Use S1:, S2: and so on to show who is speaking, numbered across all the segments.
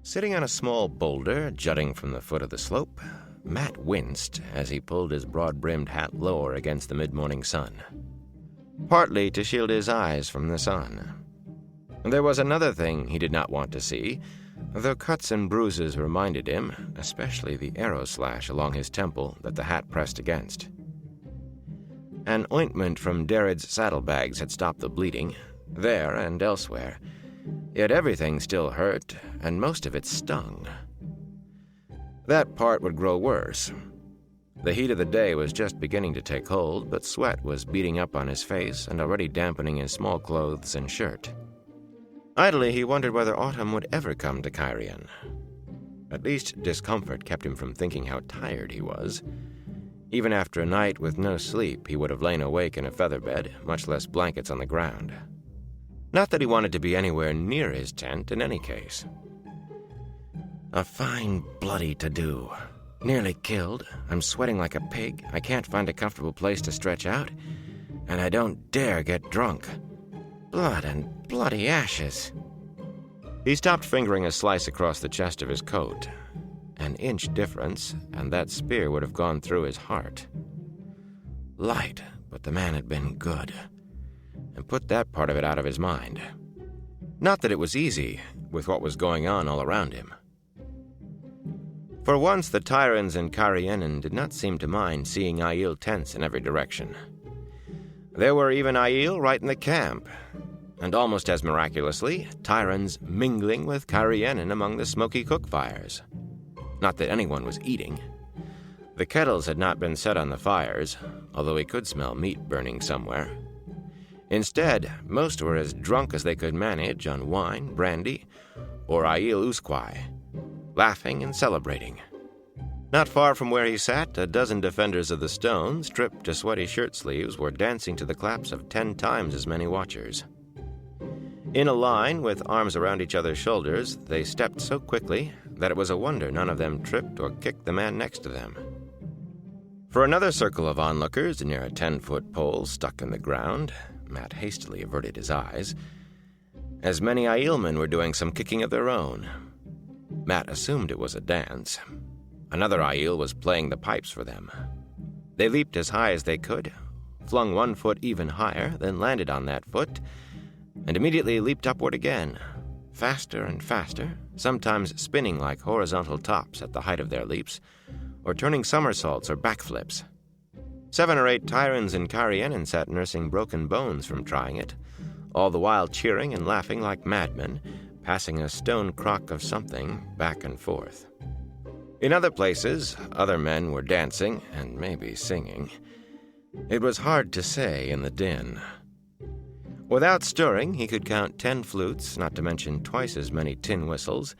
S1: Sitting on a small boulder jutting from the foot of the slope, Matt winced as he pulled his broad-brimmed hat lower against the mid-morning sun, partly to shield his eyes from the sun. There was another thing he did not want to see, though cuts and bruises reminded him, especially the arrow slash along his temple that the hat pressed against. An ointment from Darred's saddlebags had stopped the bleeding, there and elsewhere, yet everything still hurt, and most of it stung. That part would grow worse. The heat of the day was just beginning to take hold, but sweat was beating up on his face and already dampening his small clothes and shirt. Idly, he wondered whether autumn would ever come to Cairhien. At least discomfort kept him from thinking how tired he was. Even after a night with no sleep, he would have lain awake in a feather bed, much less blankets on the ground. Not that he wanted to be anywhere near his tent in any case. A fine, bloody to-do. Nearly killed. I'm sweating like a pig. I can't find a comfortable place to stretch out. And I don't dare get drunk. Blood and bloody ashes. He stopped fingering a slice across the chest of his coat. An inch difference, and that spear would have gone through his heart. Light, but the man had been good, and put that part of it out of his mind. Not that it was easy, with what was going on all around him. For once, the Tairens and Cairhienin did not seem to mind seeing Aiel tents in every direction. There were even Aiel right in the camp, and almost as miraculously, Tairens mingling with Cairhienin among the smoky cook fires. Not that anyone was eating. The kettles had not been set on the fires, although he could smell meat burning somewhere. Instead, most were as drunk as they could manage on wine, brandy, or Aiel usquai, laughing and celebrating. Not far from where he sat, a dozen defenders of the stone, stripped to sweaty shirt sleeves, were dancing to the claps of 10 times as many watchers. In a line, with arms around each other's shoulders, they stepped so quickly that it was a wonder none of them tripped or kicked the man next to them. For another circle of onlookers near a 10-foot pole stuck in the ground, Matt hastily averted his eyes, as many Aielmen were doing some kicking of their own. Matt assumed it was a dance. Another Aiel was playing the pipes for them. They leaped as high as they could, flung one foot even higher, then landed on that foot, and immediately leaped upward again, faster and faster, sometimes spinning like horizontal tops at the height of their leaps, or turning somersaults or backflips. 7 or 8 Tairens and Cairhienin sat nursing broken bones from trying it, all the while cheering and laughing like madmen, passing a stone crock of something back and forth. In other places, other men were dancing and maybe singing. It was hard to say in the din. Without stirring, he could count 10 flutes, not to mention twice as many tin whistles,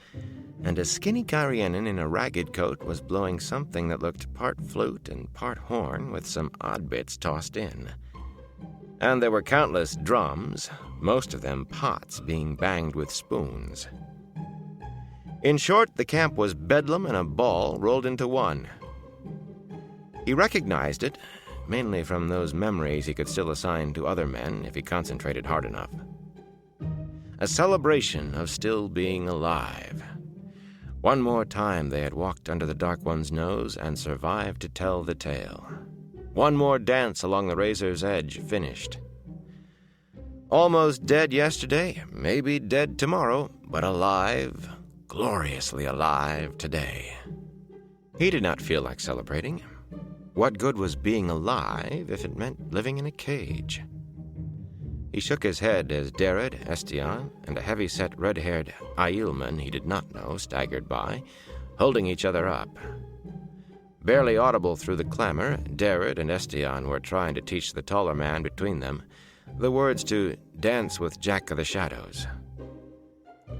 S1: and a skinny Cairhienin in a ragged coat was blowing something that looked part flute and part horn with some odd bits tossed in. And there were countless drums, most of them pots being banged with spoons. In short, the camp was bedlam and a ball rolled into one. He recognized it, mainly from those memories he could still assign to other men if he concentrated hard enough. A celebration of still being alive. One more time they had walked under the Dark One's nose and survived to tell the tale. One more dance along the razor's edge finished. Almost dead yesterday, maybe dead tomorrow, but alive, gloriously alive today. He did not feel like celebrating. What good was being alive if it meant living in a cage? He shook his head as Darred, Estian, and a heavy-set red-haired Aielman he did not know staggered by, holding each other up. Barely audible through the clamor, Darred and Estian were trying to teach the taller man between them the words to Dance with Jack of the Shadows.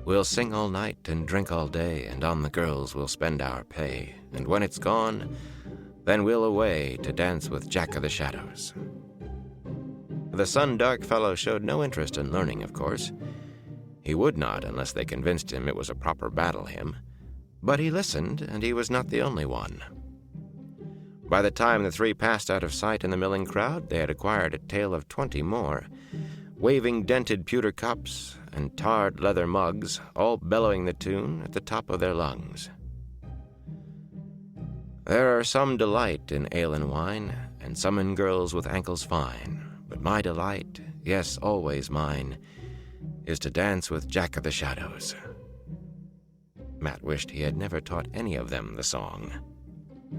S1: We'll sing all night and drink all day, and on the girls we'll spend our pay, and when it's gone, then we'll away to dance with Jack of the Shadows. The sun-dark fellow showed no interest in learning, of course. He would not unless they convinced him it was a proper battle hymn. But he listened, and he was not the only one. By the time the 3 passed out of sight in the milling crowd, they had acquired a tale of 20 more, waving dented pewter cups and tarred leather mugs, all bellowing the tune at the top of their lungs. There are some delight in ale and wine, and some in girls with ankles fine. But my delight, yes, always mine, is to dance with Jack of the Shadows. Matt wished he had never taught any of them the song.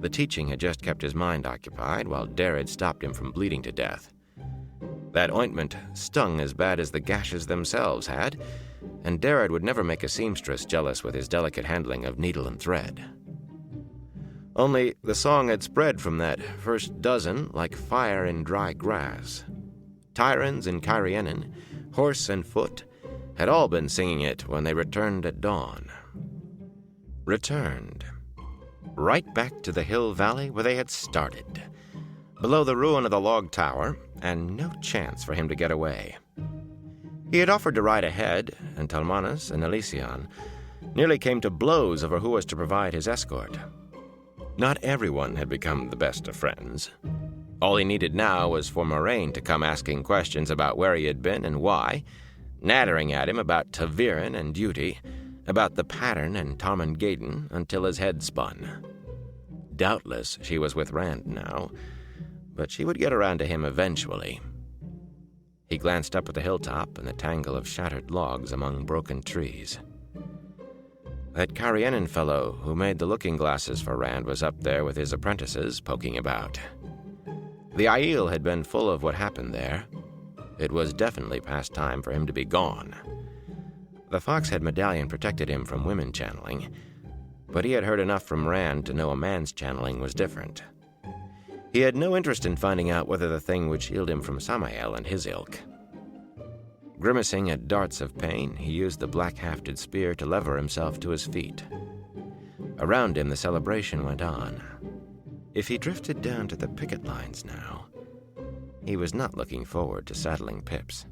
S1: The teaching had just kept his mind occupied while Dare had stopped him from bleeding to death. That ointment stung as bad as the gashes themselves had, and Darrett would never make a seamstress jealous with his delicate handling of needle and thread. Only the song had spread from that first dozen like fire in dry grass. Tairens and Cairhienin, horse and foot, had all been singing it when they returned at dawn. Returned. Right back to the hill valley where they had started, below the ruin of the log tower, and no chance for him to get away. He had offered to ride ahead, and Talmanes and Nalesean nearly came to blows over who was to provide his escort. Not everyone had become the best of friends. All he needed now was for Moraine to come asking questions about where he had been and why, nattering at him about Taviran and duty, about the pattern and Tarmangaden until his head spun. Doubtless she was with Rand now, but she would get around to him eventually. He glanced up at the hilltop and the tangle of shattered logs among broken trees. That Cairhienin fellow who made the looking glasses for Rand was up there with his apprentices poking about. The Aiel had been full of what happened there. It was definitely past time for him to be gone. The Foxhead medallion protected him from women channeling, but he had heard enough from Rand to know a man's channeling was different. He had no interest in finding out whether the thing would shield him from Samael and his ilk. Grimacing at darts of pain, he used the black-hafted spear to lever himself to his feet. Around him, the celebration went on. If he drifted down to the picket lines now, he was not looking forward to saddling Pips.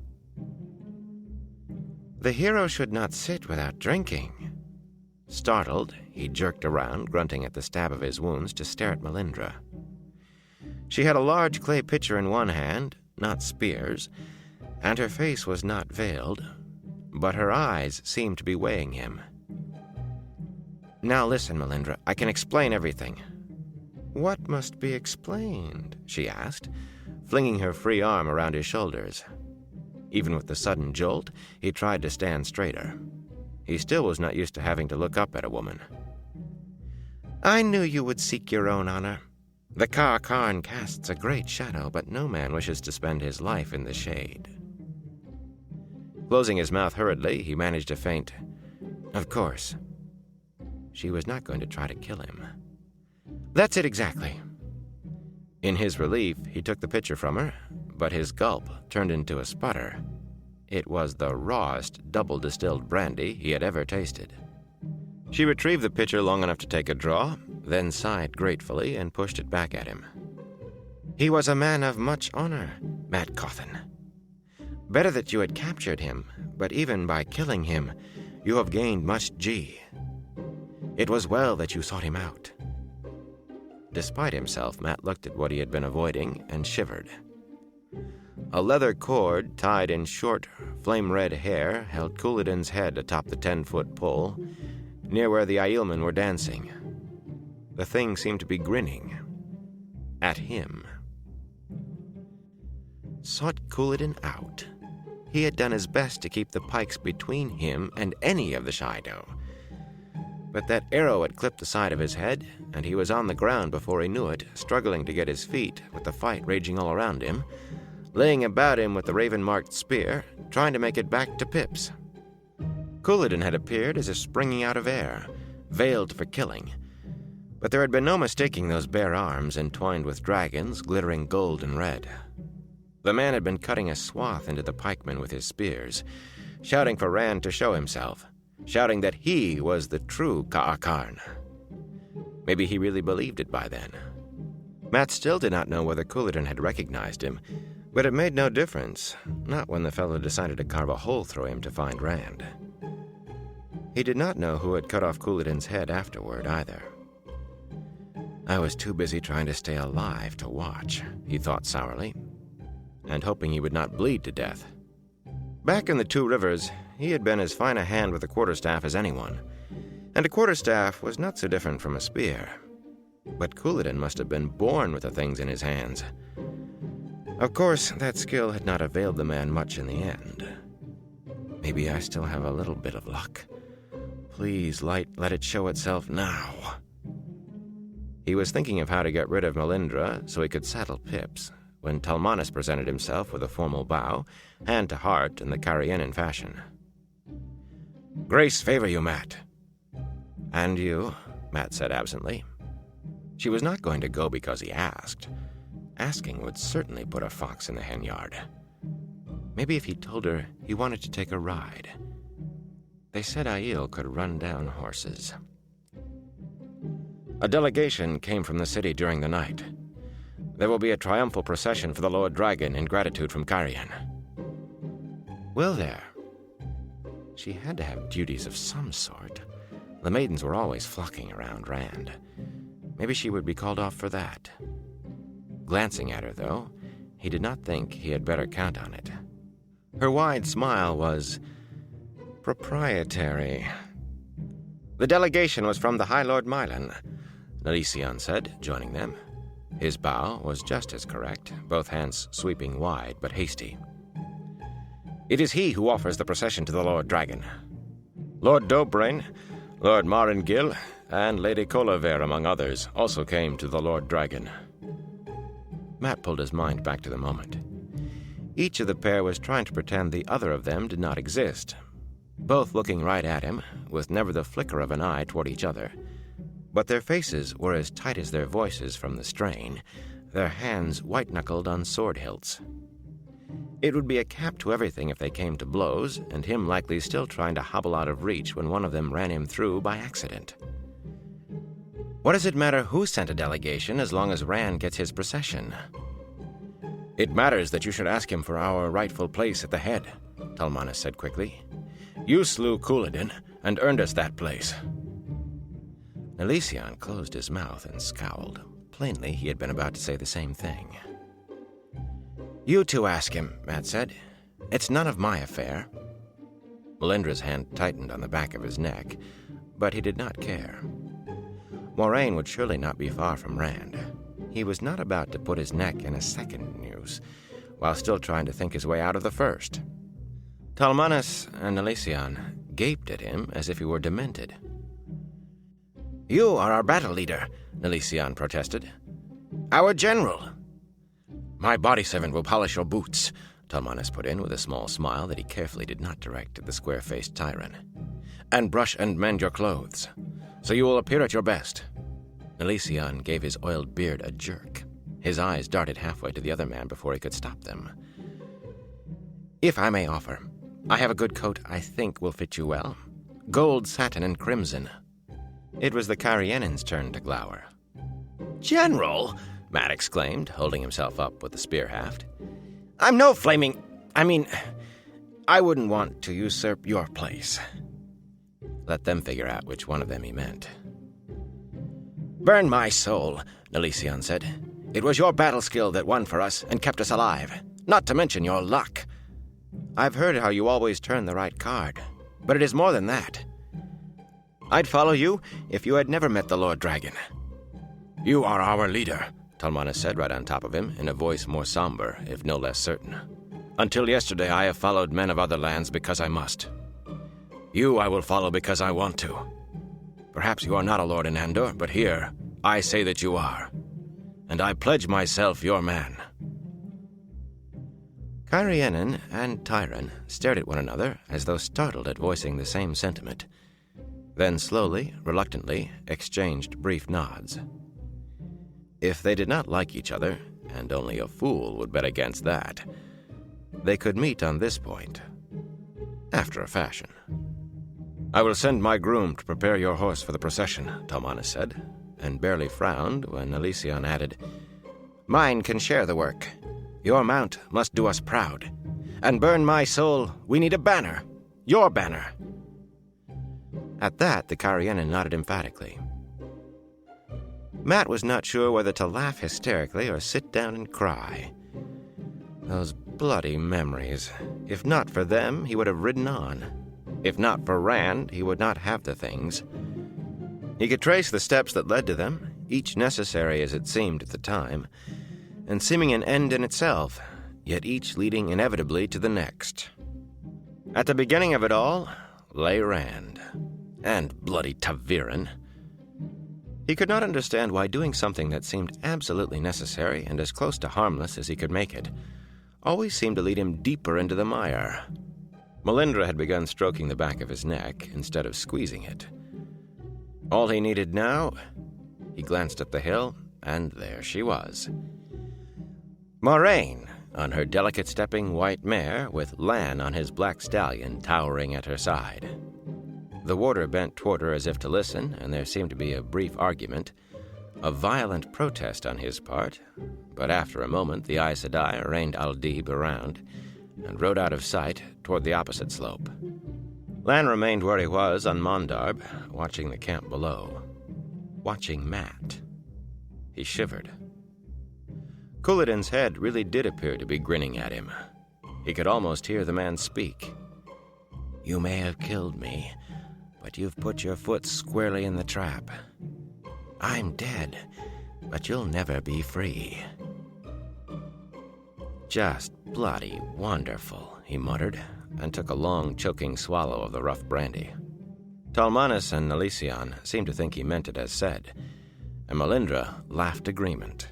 S1: The hero should not sit without drinking. Startled, he jerked around, grunting at the stab of his wounds, to stare at Malindra. She had a large clay pitcher in one hand, not spears, and her face was not veiled, but her eyes seemed to be weighing him. "Now listen, Melindhra, I can explain everything." "What must be explained?" she asked, flinging her free arm around his shoulders. Even with the sudden jolt, he tried to stand straighter. He still was not used to having to look up at a woman. "I knew you would seek your own honor. The Cairhien casts a great shadow, but no man wishes to spend his life in the shade." Closing his mouth hurriedly, he managed a faint, "Of course." She was not going to try to kill him. "That's it exactly." In his relief, he took the pitcher from her, but his gulp turned into a sputter. It was the rawest double-distilled brandy he had ever tasted. She retrieved the pitcher long enough to take a draw, then sighed gratefully and pushed it back at him. "He was a man of much honor, Matt Cawthon. Better that you had captured him, but even by killing him, you have gained much G. It was well that you sought him out." Despite himself, Matt looked at what he had been avoiding and shivered. A leather cord tied in short, flame-red hair held Couladin's head atop the 10-foot pole, near where the Aielmen were dancing. The thing seemed to be grinning. At him. Sought Couladin out. He had done his best to keep the pikes between him and any of the Shido. But that arrow had clipped the side of his head, and he was on the ground before he knew it, struggling to get his feet, with the fight raging all around him, laying about him with the raven-marked spear, trying to make it back to Pips. Couladin had appeared as if springing out of air, veiled for killing, but there had been no mistaking those bare arms entwined with dragons glittering gold and red. The man had been cutting a swath into the pikemen with his spears, shouting for Rand to show himself, shouting that he was the true Cairhien. Maybe he really believed it by then. Matt still did not know whether Couladin had recognized him, but it made no difference, not when the fellow decided to carve a hole through him to find Rand. He did not know who had cut off Couladin's head afterward, either. I was too busy trying to stay alive to watch, he thought sourly, and hoping he would not bleed to death. Back in the Two Rivers, he had been as fine a hand with a quarterstaff as anyone, and a quarterstaff was not so different from a spear. But Couladin must have been born with the things in his hands. Of course, that skill had not availed the man much in the end. Maybe I still have a little bit of luck. Please, light, let it show itself now. He was thinking of how to get rid of Malindra so he could saddle Pips, when Talmanes presented himself with a formal bow, hand to heart in the Cairhienin fashion. "Grace favor you, Matt." "And you," Matt said absently. She was not going to go because he asked. Asking would certainly put a fox in the hen yard. Maybe if he told her he wanted to take a ride. They said Aiel could run down horses. A delegation came from the city during the night. There will be a triumphal procession for the Lord Dragon in gratitude from Cairhien. Will there? She had to have duties of some sort. The maidens were always flocking around Rand. Maybe she would be called off for that. Glancing at her, though, he did not think he had better count on it. Her wide smile was proprietary. The delegation was from the High Lord Mylan, Nalesean said, joining them. His bow was just as correct, both hands sweeping wide but hasty. "It is he who offers the procession to the Lord Dragon. Lord Dobrain, Lord Marengil, and Lady Colaver, among others, also came to the Lord Dragon." Matt pulled his mind back to the moment. Each of the pair was trying to pretend the other of them did not exist, both looking right at him, with never the flicker of an eye toward each other. But their faces were as tight as their voices from the strain, their hands white-knuckled on sword hilts. It would be a cap to everything if they came to blows, and him likely still trying to hobble out of reach when one of them ran him through by accident. What does it matter who sent a delegation as long as Rand gets his procession? "It matters that you should ask him for our rightful place at the head," Talmanes said quickly. "You slew Couladin and earned us that place." Nalesean closed his mouth and scowled. Plainly, he had been about to say the same thing. "You two ask him," Matt said. "It's none of my affair." Melindra's hand tightened on the back of his neck, but he did not care. Moraine would surely not be far from Rand. He was not about to put his neck in a second noose, while still trying to think his way out of the first. Talmanes and Nalesean gaped at him as if he were demented. "You are our battle leader," Nalesean protested. "Our general." "My body servant will polish your boots," Talmanes put in with a small smile that he carefully did not direct at the square-faced Tyrant. "And brush and mend your clothes, so you will appear at your best." Nalesean gave his oiled beard a jerk. His eyes darted halfway to the other man before he could stop them. "If I may offer, I have a good coat I think will fit you well. Gold, satin, and crimson." It was the Cairhienin's turn to glower. "General!" Matt exclaimed, holding himself up with the spear haft. "I'm no flaming... I wouldn't want to usurp your place." Let them figure out which one of them he meant. "Burn my soul," Nalesean said. "It was your battle skill that won for us and kept us alive, not to mention your luck. I've heard how you always turn the right card, but it is more than that. I'd follow you if you had never met the Lord Dragon." "You are our leader," Talmanes said right on top of him, in a voice more somber, if no less certain. "Until yesterday I have followed men of other lands because I must. You I will follow because I want to. Perhaps you are not a lord in Andor, but here I say that you are. And I pledge myself your man." Cairhienin and Tairens stared at one another as though startled at voicing the same sentiment. Then slowly, reluctantly, exchanged brief nods. If they did not like each other, and only a fool would bet against that, they could meet on this point, after a fashion. "I will send my groom to prepare your horse for the procession," Talmanes said, and barely frowned when Nalesean added, "Mine can share the work. Your mount must do us proud. And burn my soul, we need a banner. Your banner." At that, the Cairhienin nodded emphatically. Matt was not sure whether to laugh hysterically or sit down and cry. Those Bloody memories. If not for them, he would have ridden on. If not for Rand, he would not have the things. He could trace the steps that led to them, each necessary as it seemed at the time, and seeming an end in itself, yet each leading inevitably to the next. At the beginning of it all lay Rand, and bloody Taviran. He could not understand why doing something that seemed absolutely necessary and as close to harmless as he could make it always seemed to lead him deeper into the mire. Malindra had begun stroking the back of his neck instead of squeezing it. All he needed now, he glanced at the hill, and there she was. Moraine, on her delicate-stepping white mare, with Lan on his black stallion towering at her side. The warder bent toward her as if to listen, and there seemed to be a brief argument, a violent protest on his part, but after a moment the Aes Sedai reined Aldib around and rode out of sight toward the opposite slope. Lan remained where he was on Mondarb, watching the camp below. Watching Mat. He shivered. Couladin's head really did appear to be grinning at him. He could almost hear the man speak. "You may have killed me, but you've put your foot squarely in the trap. I'm dead, but you'll never be free." "Just bloody wonderful," he muttered, and took a long, choking swallow of the rough brandy. Talmanes and Nalesean seemed to think he meant it as said, and Malindra laughed agreement.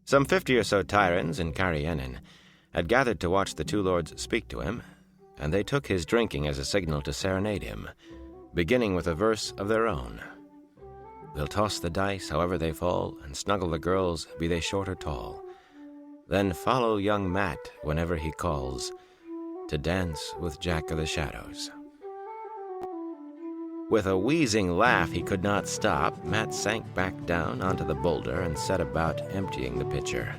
S1: Some 50 or so Tairens in Cairhienin had gathered to watch the two lords speak to him, and they took his drinking as a signal to serenade him, beginning with a verse of their own. "We'll toss the dice however they fall, and snuggle the girls, be they short or tall. Then follow young Mat whenever he calls, to dance with Jack of the Shadows." With a wheezing laugh he could not stop, Mat sank back down onto the boulder and set about emptying the pitcher.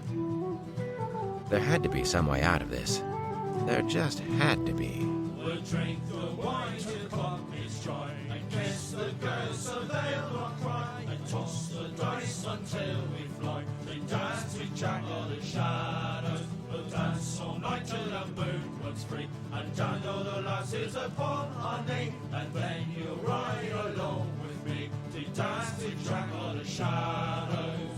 S1: There had to be some way out of this. There just had to be.
S2: We'll drink the wine till cock is dry, and kiss the girls so they'll not cry, and toss the dice until we fly, then dance with Jack of the Shadows. We'll dance all night till the moon runs free, and dandle the lasses upon our knee, and then you'll ride along with me to dance with Jack of the Shadows.